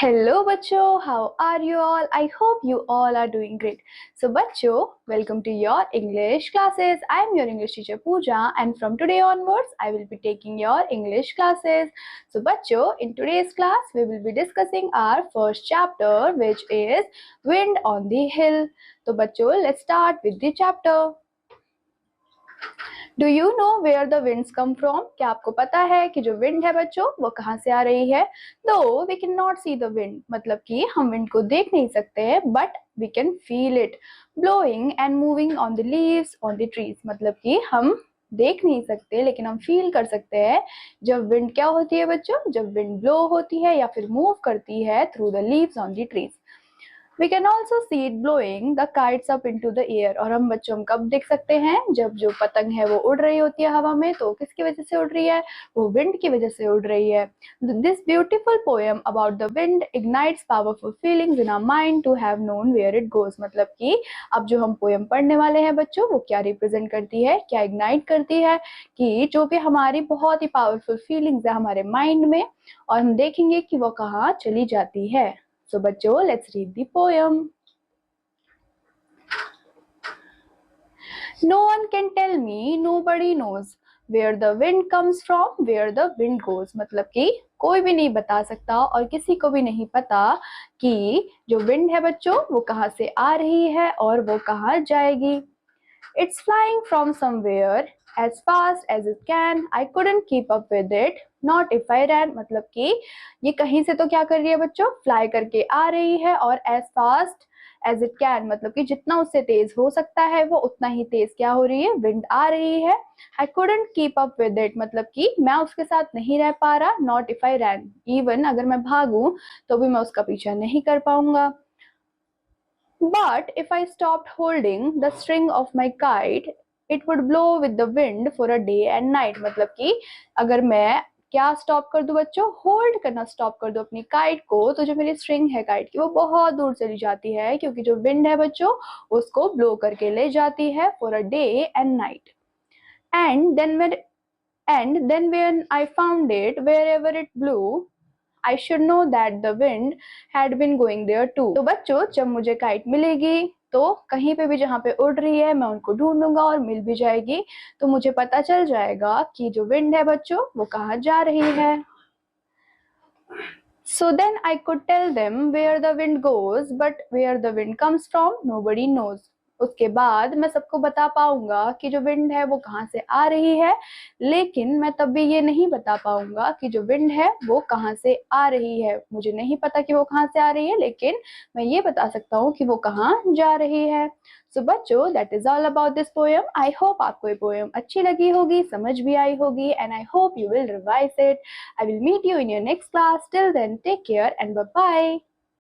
Hello बच्चों, how are you all? I hope you all are doing great. So बच्चों, welcome to your English classes. I am your English teacher Puja and from today onwards I will be taking your English classes. So बच्चों, in today's class we will be discussing our first chapter which is Wind on the Hill. तो बच्चों, let's start with the chapter. Do you know where the winds come from? क्या आपको पता है कि जो wind है बच्चों वो कहाँ से आ रही है? Though we can not see the wind, मतलब कि हम विंड को देख नहीं सकते हैं, but we can feel it blowing and moving on the leaves on the trees. मतलब कि हम देख नहीं सकते लेकिन हम फील कर सकते हैं जब विंड क्या होती है बच्चों, जब विंड ब्लो होती है या फिर मूव करती है through the leaves on the trees. We can also see it blowing the kites up into the air. और हम बच्चों हम कब देख सकते हैं? जब जो पतंग है वो उड़ रही होती है हवा में. तो किसकी वजह से उड़ रही है? वो विंड की वजह से उड़ रही है. This beautiful poem about the wind ignites powerful feelings in our mind to have known where it goes. मतलब कि अब जो हम पोएम पढ़ने वाले हैं बच्चों, वो क्या रिप्रेजेंट करती है, क्या इग्नाइट करती है? कि जो भी हमारी बहुत ही पावरफुल फीलिंग्स है हमारे माइंड में, और हम देखेंगे कि वो कहाँ चली जाती है. So बच्चों, let's read the poem. No one can tell me, nobody knows where the wind comes from, where the wind goes. मतलब कि कोई भी नहीं बता सकता और किसी को भी नहीं पता कि जो विंड है बच्चों वो कहाँ से आ रही है और वो कहाँ जाएगी. It's flying from somewhere as fast as it can. I couldn't keep up with it. Not if I ran. मतलब कि ये कहीं से तो क्या कर रही है बच्चों, फ्लाई करके आ रही है, और as fast as it can मतलब कि जितना उससे तेज हो सकता है वो उतना ही तेज क्या हो रही है, विंड आ रही है. I couldn't keep up with it मतलब कि मैं उसके साथ नहीं रह पा रहा. Not if I ran. Even अगर मैं भागूं तो भी मैं उसका पीछा नहीं कर पाऊंगा. But if I stopped holding the string of my kite, it would blow with the wind for a day and night. मतलब कि अगर मैं क्या स्टॉप कर दूं बच्चों, होल्ड करना स्टॉप कर दूं अपनी काइट को, तो जो मेरी स्ट्रिंग है काइट की वो बहुत दूर चली जाती है, क्योंकि जो विंड है बच्चों उसको ब्लो करके ले जाती है for a day and night. And then when I found it, wherever it blew, I should know that the wind had been going there too. तो बच्चों, जब मुझे काइट मिलेगी तो कहीं पे भी जहाँ पे उड़ रही है मैं उनको ढूंढूंगा और मिल भी जाएगी, तो मुझे पता चल जाएगा कि जो विंड है बच्चों वो कहाँ जा रही है. So then I could tell them where the wind goes, but where the wind comes from, nobody knows. उसके बाद मैं सबको बता पाऊंगा कि जो विंड है वो कहाँ से आ रही है, लेकिन मैं तब भी ये नहीं बता पाऊंगा कि जो विंड है वो कहाँ से आ रही है. मुझे नहीं पता कि वो कहाँ से आ रही है, लेकिन मैं ये बता सकता हूँ कि वो कहाँ जा रही है. सो बच्चों, that is all about this poem. I hope आपको ये पोएम अच्छी लगी होगी, समझ भी आई होगी, and I hope you will revise it. I will meet you in your next class. Till then, take care and bye-bye.